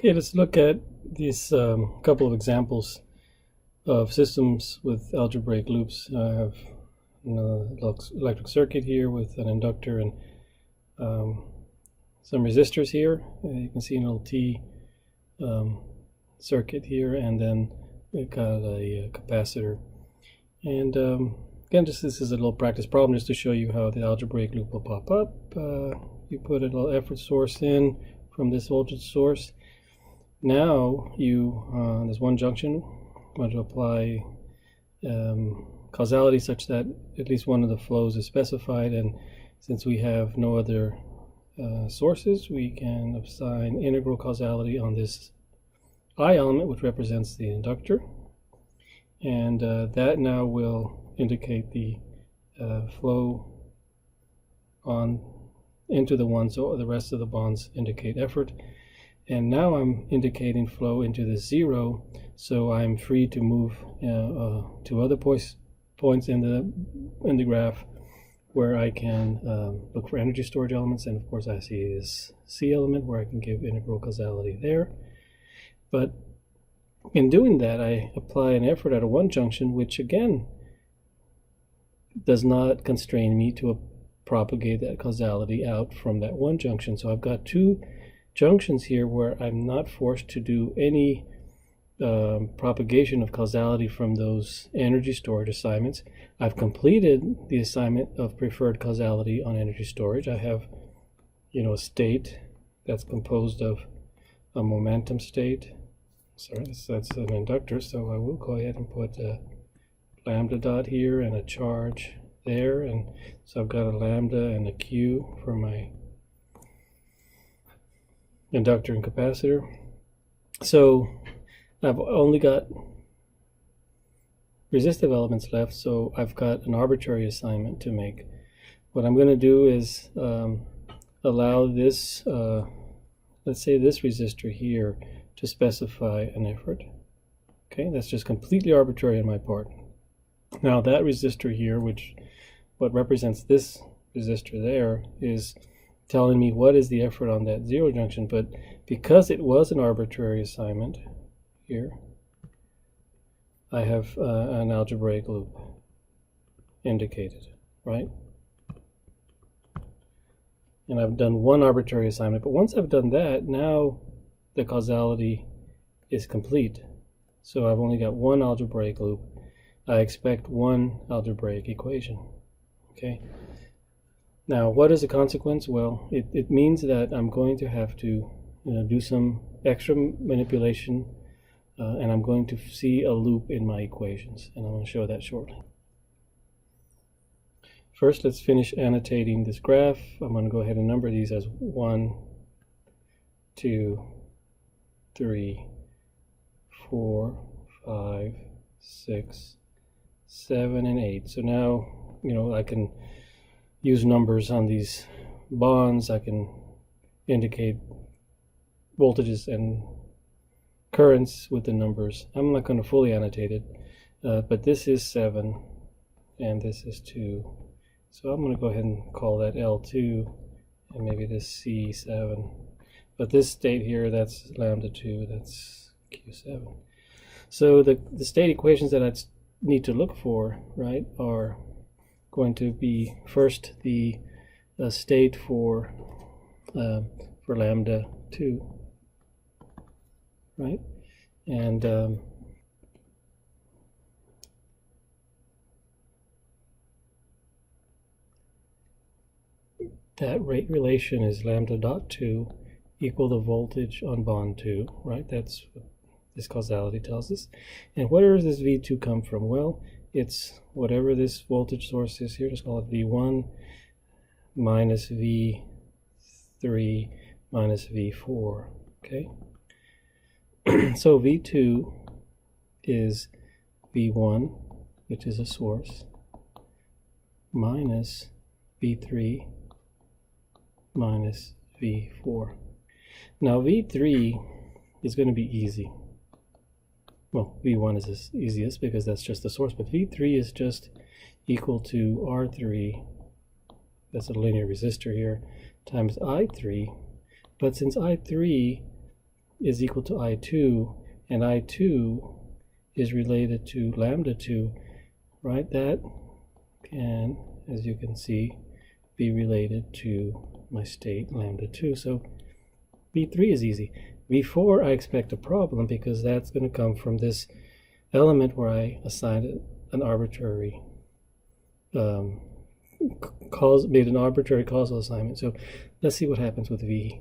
Okay, let's look at these couple of examples of systems with algebraic loops. I have an electric circuit here with an inductor and some resistors here. You can see an little T circuit here, and then we've got a capacitor. And again, this is a little practice problem just to show you how the algebraic loop will pop up. You put a little effort source in from this voltage source. Now there's one junction. I want to apply causality such that at least one of the flows is specified, and since we have no other sources, we can assign integral causality on this I element, which represents the inductor, and that now will indicate the flow on into the one, so the rest of the bonds indicate effort. And now I'm indicating flow into the zero, so I'm free to move to other points in the graph where I can look for energy storage elements. And of course I see this C element where I can give integral causality there. But in doing that, I apply an effort at a one junction, which again does not constrain me to propagate that causality out from that one junction. So I've got two junctions here where I'm not forced to do any propagation of causality from those energy storage assignments. I've completed the assignment of preferred causality on energy storage. I have, a state that's composed of a momentum state. Sorry, that's an inductor, so I will go ahead and put a lambda dot here and a charge there, and so I've got a lambda and a Q for my inductor and capacitor. So I've only got resistive elements left, so I've got an arbitrary assignment to make. What I'm going to do is allow this, let's say this resistor here, to specify an effort. Okay, that's just completely arbitrary on my part. Now that resistor here, what represents this resistor there, is telling me what is the effort on that zero junction, but because it was an arbitrary assignment here, I have an algebraic loop indicated, right? And I've done one arbitrary assignment, but once I've done that, now the causality is complete. So I've only got one algebraic loop. I expect one algebraic equation, okay? Now, what is the consequence? Well, it means that I'm going to have to do some extra manipulation, and I'm going to see a loop in my equations, and I'm going to show that shortly. First, let's finish annotating this graph. I'm going to go ahead and number these as 1, 2, 3, 4, 5, 6, 7, and 8. So now, I can use numbers on these bonds. I can indicate voltages and currents with the numbers. I'm not going to fully annotate it, but this is 7 and this is 2. So I'm going to go ahead and call that L2 and maybe this C7. But this state here, that's lambda 2, that's Q7. So the state equations that I need to look for, right, are going to be first the state for lambda 2, right? And that rate relation is lambda dot 2 equal the voltage on bond 2, right? That's what this causality tells us. And where does this V2 come from? Well, it's whatever this voltage source is here, just call it V1 minus V3 minus V4, okay? So V2 is V1, which is a source, minus V3 minus V4. Now V3 is going to be easy. Well, V1 is the easiest because that's just the source, but V3 is just equal to R3, that's a linear resistor here, times I3. But since I3 is equal to I2, and I2 is related to lambda 2, right? That can, as you can see, be related to my state lambda 2. So V3 is easy. V4, I expect a problem because that's going to come from this element where I assigned an arbitrary made an arbitrary causal assignment. So let's see what happens with V4.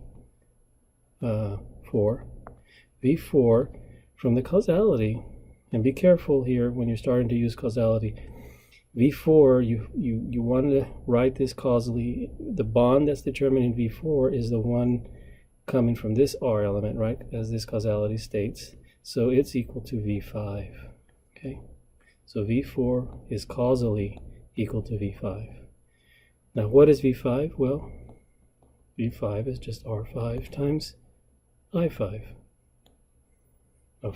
V4 from the causality, and be careful here when you're starting to use causality. V4, you want to write this causally. The bond that's determined in V4 is the one coming from this R element, right, as this causality states. So it's equal to V5. Okay, so V4 is causally equal to V5. Now what is V5? Well, V5 is just R5 times I5. Now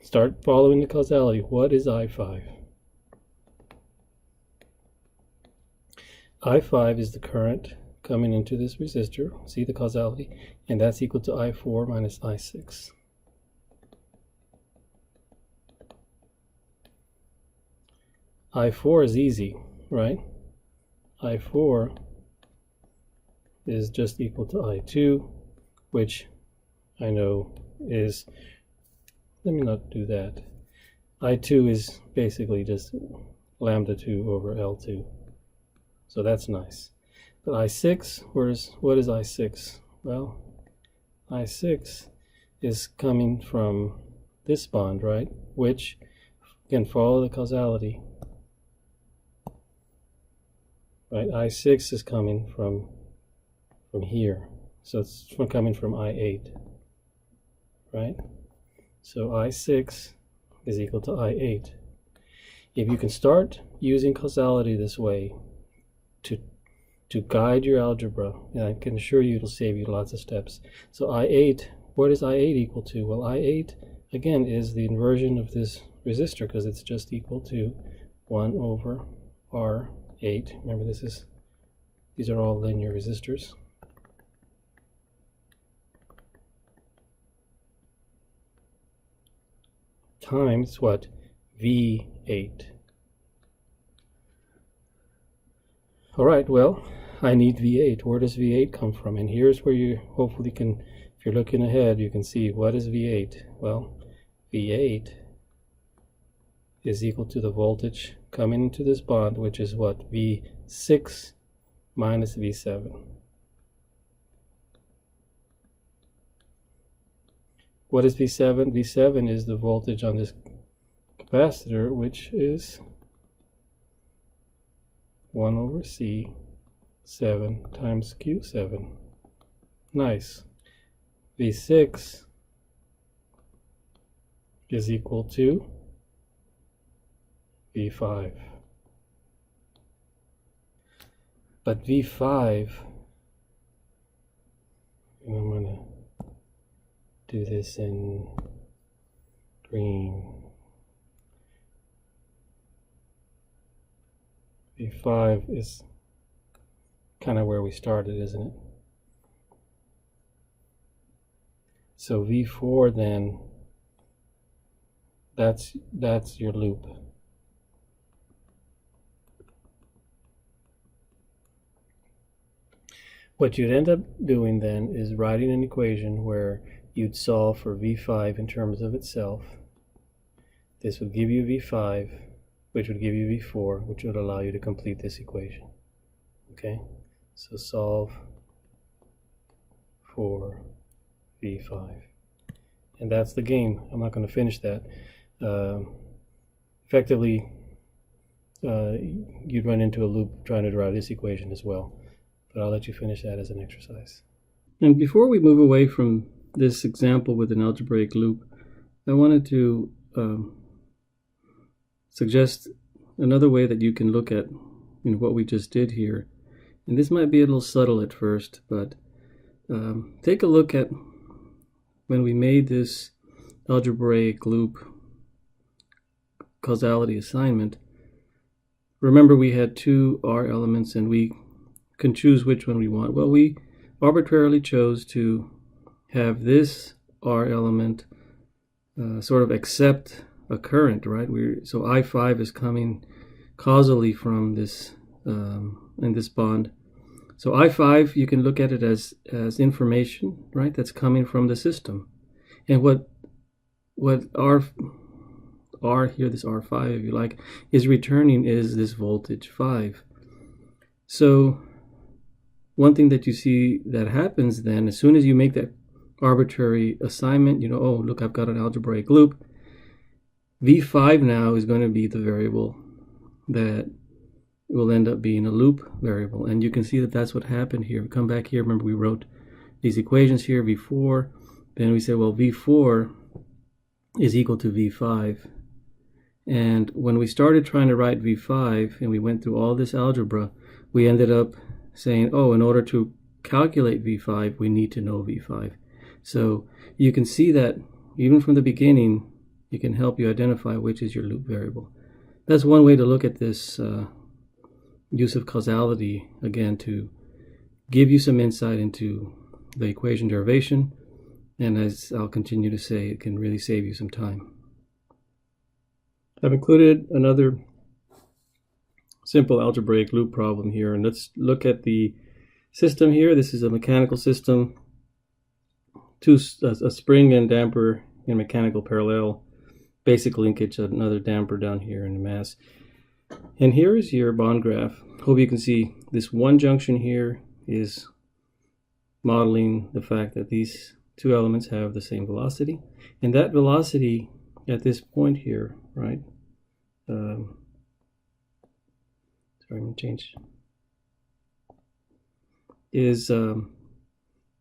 start following the causality. What is I5? I5 is the current coming into this resistor. See the causality? And that's equal to I4 minus I6. I4 is easy, right? I4 is just equal to I2, which I know is, let me not do that. I2 is basically just lambda 2 over L2. So that's nice. But I6, what is I6? Well, I6 is coming from this bond, right? Which can follow the causality. Right, I6 is coming from here. So it's coming from I8. Right? So I6 is equal to I8. If you can start using causality this way to guide your algebra, and I can assure you it'll save you lots of steps. So I8, what is I8 equal to? Well, I8, again, is the inversion of this resistor because it's just equal to 1 over R8. Remember, these are all linear resistors. Times what? V8. All right, well, I need V8. Where does V8 come from? And here's where you hopefully can, if you're looking ahead, you can see what is V8. Well, V8 is equal to the voltage coming into this bond, which is what? V6 minus V7. What is V7? V7 is the voltage on this capacitor, which is 1 over C7 times Q7. Nice. V6 is equal to V5. But V5, and I'm going to do this in green. V5 is kind of where we started, isn't it? So V4 then, that's your loop. What you'd end up doing then is writing an equation where you'd solve for V5 in terms of itself. This would give you V5, which would give you V4, which would allow you to complete this equation. Okay? So solve for V5. And that's the game. I'm not going to finish that. Effectively, you'd run into a loop trying to derive this equation as well. But I'll let you finish that as an exercise. And before we move away from this example with an algebraic loop, I wanted to suggest another way that you can look at what we just did here. And this might be a little subtle at first, but take a look at when we made this algebraic loop causality assignment. Remember, we had two R elements and we can choose which one we want. Well, we arbitrarily chose to have this R element sort of accept a current, right? So I5 is coming causally from this in this bond. So I5, you can look at it as information, right? That's coming from the system. And what R here, this R5, if you like, is returning is this voltage 5. So one thing that you see that happens then, as soon as you make that arbitrary assignment, you know, oh, look, I've got an algebraic loop. V5 now is going to be the variable that will end up being a loop variable. And you can see that that's what happened here. We come back here, remember we wrote these equations here, V4. Then we said, well, V4 is equal to V5. And when we started trying to write V5 and we went through all this algebra, we ended up saying, oh, in order to calculate V5, we need to know V5. So you can see that even from the beginning, it can help you identify which is your loop variable. That's one way to look at this use of causality, again, to give you some insight into the equation derivation. And as I'll continue to say, it can really save you some time. I've included another simple algebraic loop problem here, and let's look at the system here. This is a mechanical system, a spring and damper in mechanical parallel, basic linkage, another damper down here in the mass. And here is your bond graph. Hope you can see this one junction here is modeling the fact that these two elements have the same velocity, and that velocity at this point here, right? Sorry, I'm gonna change. Is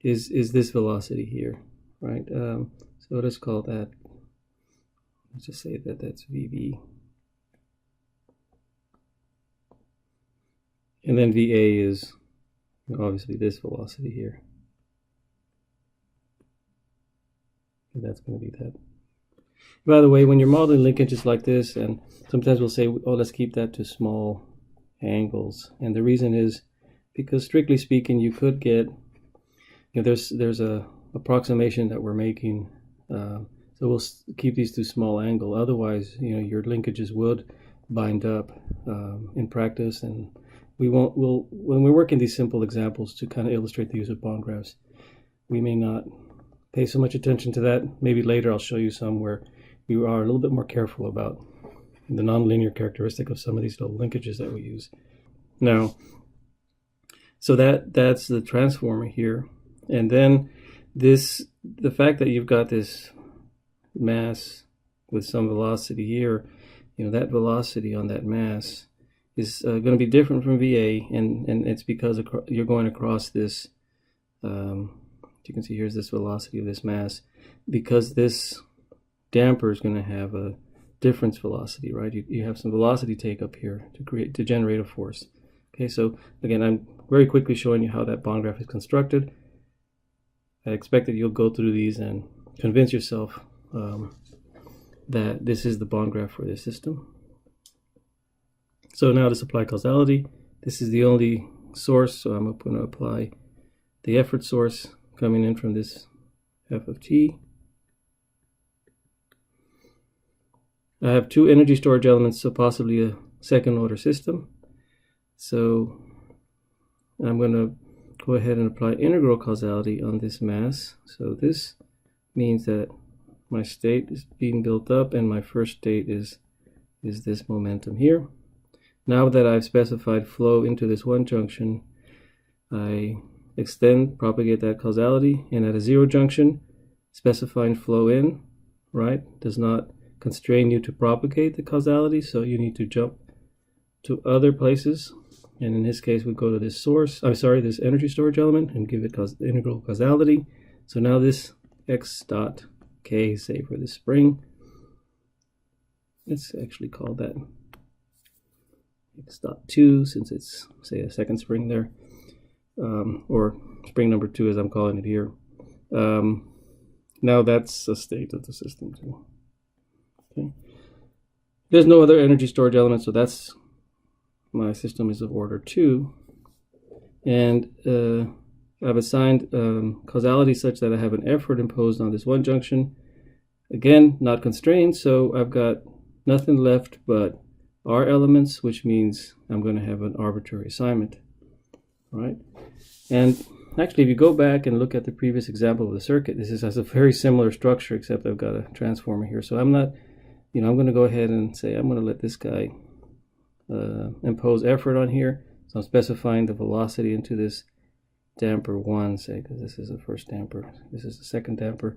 this velocity here, right? So let's call that. Let's just say that that's VB, and then VA is obviously this velocity here. And that's going to be that. By the way, when you're modeling linkages like this, and sometimes we'll say, oh, let's keep that to small angles. And the reason is because, strictly speaking, you could get, you know, there's a approximation that we're making. So we'll keep these to small angle. Otherwise, you know, your linkages would bind up in practice, and when we're working these simple examples to kind of illustrate the use of bond graphs, we may not pay so much attention to that. Maybe later I'll show you some where we are a little bit more careful about the nonlinear characteristic of some of these little linkages that we use. Now, so that's the transformer here. And then the fact that you've got this mass with some velocity here, you know, that velocity on that mass is going to be different from VA, and it's because you're going across this, you can see here's this velocity of this mass, because this damper is going to have a difference velocity, right? You have some velocity take up here to generate a force. Okay, so again, I'm very quickly showing you how that bond graph is constructed. I expect that you'll go through these and convince yourself that this is the bond graph for this system. So now to supply causality, this is the only source, so I'm going to apply the effort source coming in from this f of t. I have two energy storage elements, so possibly a second order system. So I'm going to go ahead and apply integral causality on this mass. So this means that my state is being built up, and my first state is this momentum here. Now that I've specified flow into this one junction, I propagate that causality, and at a zero junction, specifying flow in, right, does not constrain you to propagate the causality, so you need to jump to other places. And in this case, we go to this this energy storage element, and give it integral causality. So now this x dot k, say for this spring, let's actually call that x dot 2, since it's, say, a second spring there, or spring number 2 as I'm calling it here. Now that's a state of the system too. Okay. There's no other energy storage element, so that's, my system is of order 2. And I've assigned causality such that I have an effort imposed on this one junction. Again, not constrained, so I've got nothing left but R elements, which means I'm going to have an arbitrary assignment. All right? And actually, if you go back and look at the previous example of the circuit, this has a very similar structure, except I've got a transformer here. So I'm not, I'm going to go ahead and say I'm going to let this guy impose effort on here. So I'm specifying the velocity into this damper 1, say, because this is the first damper. This is the second damper.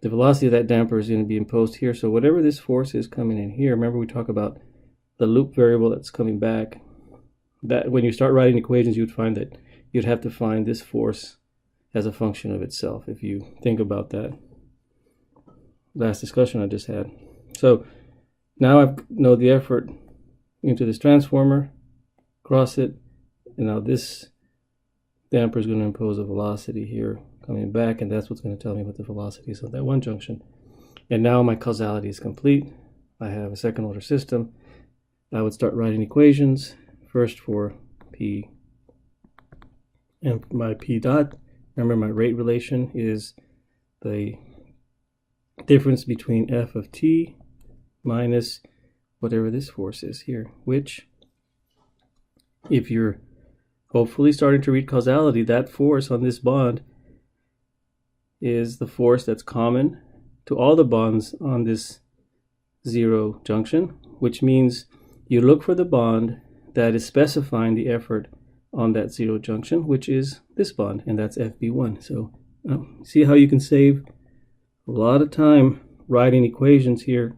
The velocity of that damper is going to be imposed here. So whatever this force is coming in here, remember we talk about the loop variable that's coming back. That when you start writing equations, you'd find that you'd have to find this force as a function of itself, if you think about that last discussion I just had. So now I know the effort into this transformer, cross it, and now this damper is going to impose a velocity here coming back, and that's what's going to tell me what the velocity is of that one junction. And now my causality is complete. I have a second order system. I would start writing equations, first for P and my P dot. Remember, my rate relation is the difference between F of T minus whatever this force is here, which, if you're hopefully starting to read causality, that force on this bond is the force that's common to all the bonds on this zero junction, which means you look for the bond that is specifying the effort on that zero junction, which is this bond, and that's FB1. So see how you can save a lot of time writing equations here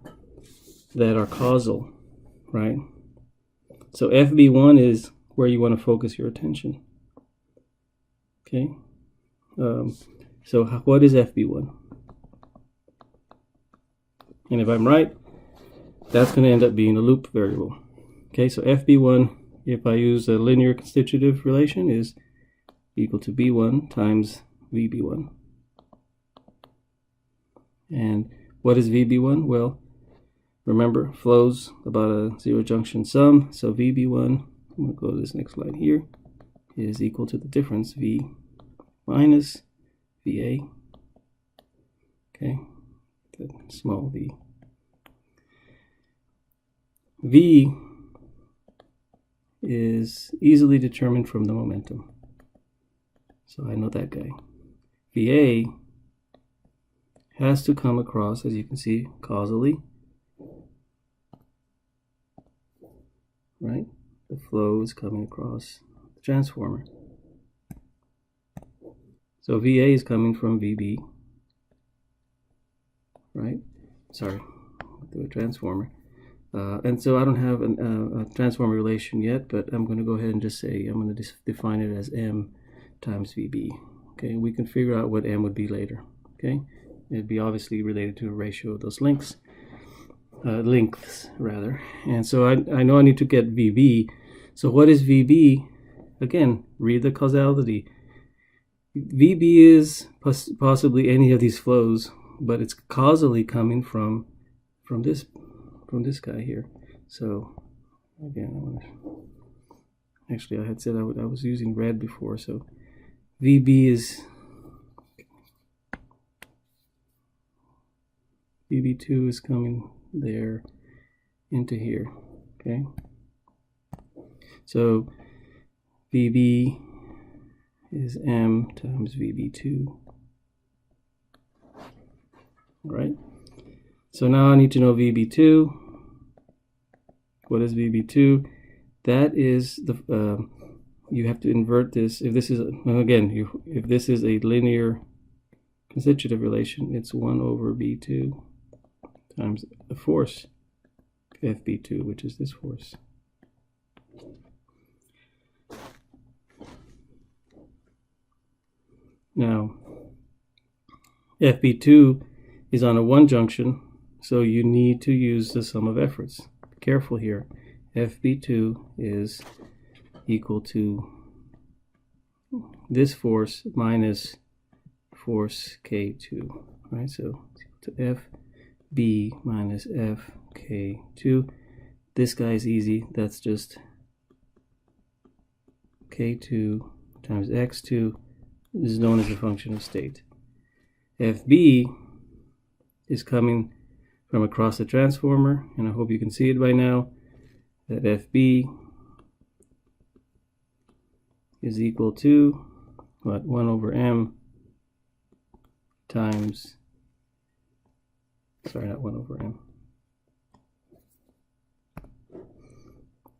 that are causal, right? So FB1 is where you want to focus your attention. Okay, so what is FB1? And if I'm right, that's going to end up being a loop variable. Okay, so FB1, if I use a linear constitutive relation, is equal to B1 times VB1. And what is VB1? Well, remember, flows about a zero junction sum. So VB1, I'm going to go to this next line here, is equal to the difference V minus VA. Okay, small v. V is easily determined from the momentum. So I know that guy. VA has to come across, as you can see, causally. Right? The flow is coming across the transformer. So VA is coming from VB. Right? Sorry, the transformer. And so I don't have a transformer relation yet, but I'm going to go ahead and just say I'm going to define it as M times VB. Okay, we can figure out what M would be later. Okay, it'd be obviously related to a ratio of those lengths rather. And so I know I need to get VB. So what is VB? Again, read the causality. VB is possibly any of these flows, but it's causally coming from this guy here. So again, actually I had said I was using red before, so VB is VB2 is coming there into here. Okay, so VB is M times VB2. Right? So now I need to know VB2. What is VB2? That is the you have to invert this. If this is if this is a linear constitutive relation, it's 1 over B2 times the force FB2, which is this force. Now, FB2 is on a one junction, so you need to use the sum of efforts. Be careful here. FB2 is equal to this force minus force K2, right? So it's equal to FB minus FK2. This guy is easy. That's just K2 times X2 is known as a function of state. FB is coming from across the transformer, and I hope you can see it by now, that FB is equal to what? 1 over m times, sorry, not 1 over m.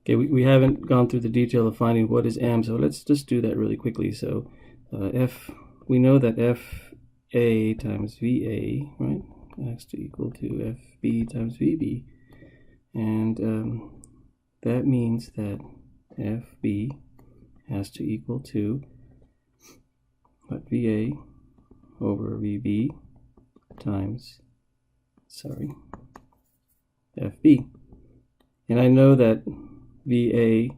Okay, we haven't gone through the detail of finding what is m, so let's just do that really quickly. So we know that FA times VA, right, has to equal to FB times VB, and that means that FB has to equal to what? VA over VB times, sorry, FB. And I know that VA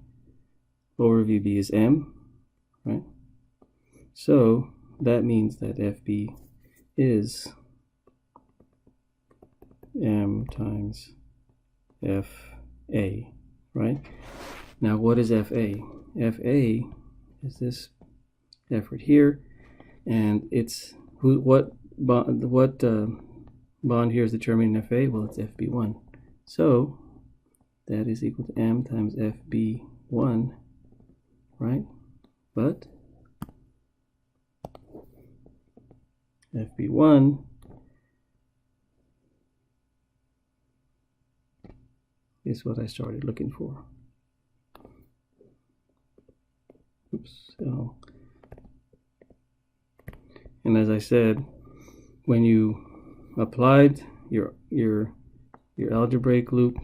over VB is m, right? So that means that FB is m times FA, right? Now what is FA? FA is this effort here, and it's what bond here is determining FA? Well, it's FB1. So that is equal to m times FB1, right? But FB1 is what I started looking for. Oops. Oh. And as I said, when you applied your algebraic loop,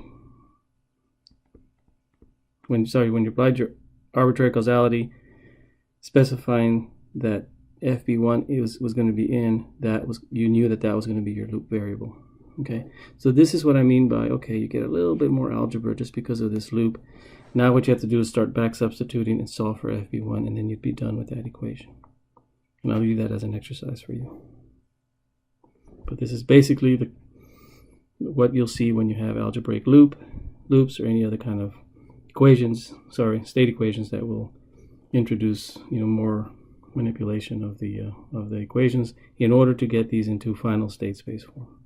when you applied your arbitrary causality, specifying that FB1 was going to be in, you knew that was going to be your loop variable. Okay, so this is what I mean by, okay, you get a little bit more algebra just because of this loop. Now what you have to do is start back substituting and solve for FB1, and then you'd be done with that equation. And I'll leave that as an exercise for you. But this is basically what you'll see when you have algebraic loops or any other kind of state equations that will introduce more manipulation of the equations in order to get these into final state space form.